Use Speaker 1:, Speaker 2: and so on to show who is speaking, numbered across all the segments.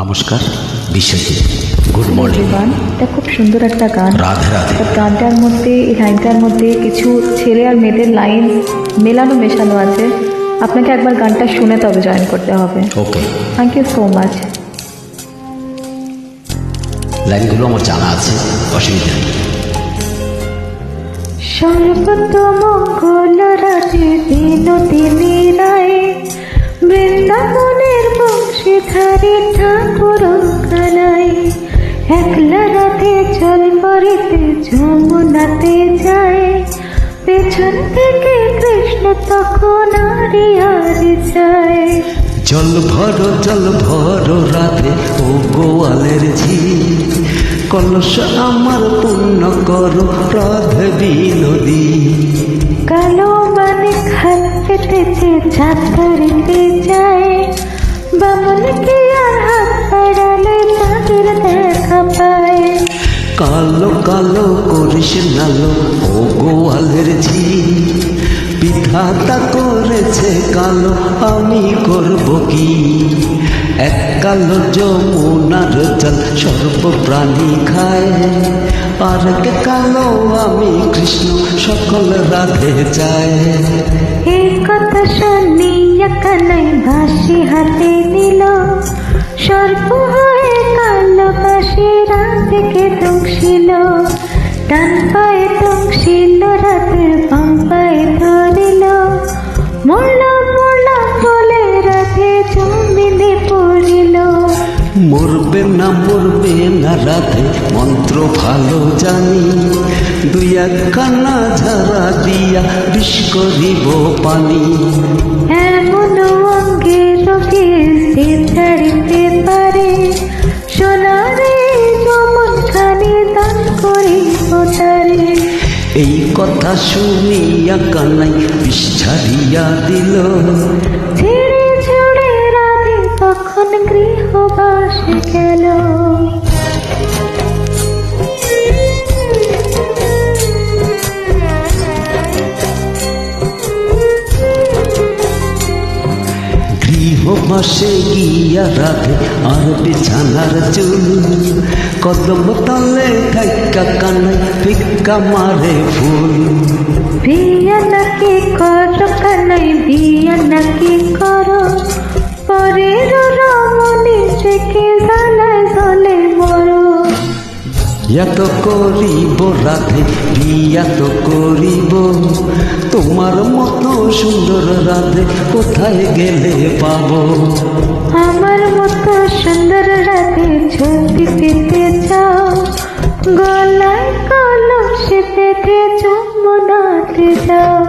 Speaker 1: নমস্কার Biswajit, good morning.
Speaker 2: এটা খুব সুন্দর একটা গান।
Speaker 1: রাধে রাধে।
Speaker 2: গানটার মধ্যে, এই লাইনটার মধ্যে কিছু ছেলে আর মেয়েদের লাইন মেলানো মেশানো আছে। আপনাকে একবার গানটা শুনে তবে জয়েন করতে হবে।
Speaker 1: ওকে,
Speaker 2: থ্যাংক ইউ সো মাচ।
Speaker 1: লাইনগুলো আমার জানা আছে, অসুবিধা নেই।
Speaker 2: সর্বতমঙ্গল রাজে বিনোদিনী রায়, বৃন্দাবনের বংশীধারী ঠাকুর কানাই, একলা রাতে জল পরিতে যমুনাতে যায়, পেছন থেকে কৃষ্ণ তখন আরি আরি যায়।
Speaker 1: জল ভরো রাধে ও গোয়ালের ঝিল, কলস আমার পূর্ণ করো রাধে বিনোদী।
Speaker 2: কালো মানে খাল পেতেছে চাঁদ ধরিতে যায়, বামন কি আর হাত বাড়ালে চাঁদের দেখা পায়।
Speaker 1: কালো কালো করিস নালো ও গোয়ালের ঝিল, বিধাতা করেছে কালো, আমি করব কি? এক কালো যমুনার জল সর্বপ্রাণী খায়, আর এক কালো আমি কৃষ্ণ সকল রাধে যায়।
Speaker 2: এই কথা শুনিয়া কানাই বাঁশি হাতে নিল, সর্প হয়ে কালো বাঁশি রাধেকে দংশিল। ডান পায়ে দংশিল রাধে, বাম পায়ে ধরিল, মরলাম বলে রাধে জমিনে পড়িল।
Speaker 1: মরবে না রাধে মন্ত্র ভালো জানি, দুই একখানা ঝাড়া দিয়া বিষ করিব পানি।
Speaker 2: এমন অঙ্গে রোগে সে ছাড়িতে পারে, সোনারে যমন খানি দান করিব তারে।
Speaker 1: এই কথা শুনিয়া কানাই বিষ ছাড়িয়া দিল,
Speaker 2: ছেড়ে ছুড়ে রাধে তখন গৃহবাসে গেল।
Speaker 1: গৃহবাসে গিয়া রাধে আর বিছানার চুল, কদম তলে থাইকা কানাই ভিক্ষা মারে ফুল।
Speaker 2: বিয়া নাকি করো কানাই, বিয়া নাকি করো, পরের রমণী থেকে জ্বালায় জলে মরো।
Speaker 1: এত করিব রাধে বিয়া তো করিব, তোমার মতো সুন্দর রাধে কোথায় গেলে পাবো?
Speaker 2: আমার মতো সুন্দর রাধে যদি পেতে চাও, গলায় কলসে বেঁধে যমুনাতে যাও।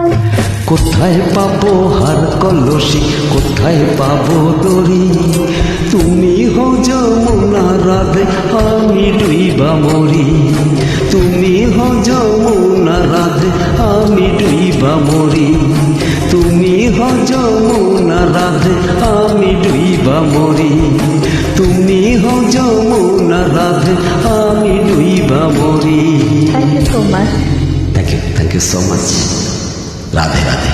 Speaker 1: কোথায় পাবো হার কলসি, কোথায় পাবো দড়ি? তুমি হও যমুনা রাধে, আমি ডুইবা মরি। তুমি হও যমুনা রাধে, আমি ডুইবা মরি। তুমি হও যমুনা রাধে, আমি ডুইবা মরি। তুমি হও যমুনা রাধে, আমি ডুইবা মরি।
Speaker 2: Thank you so much.
Speaker 1: Thank you so much. Radhe Radhe.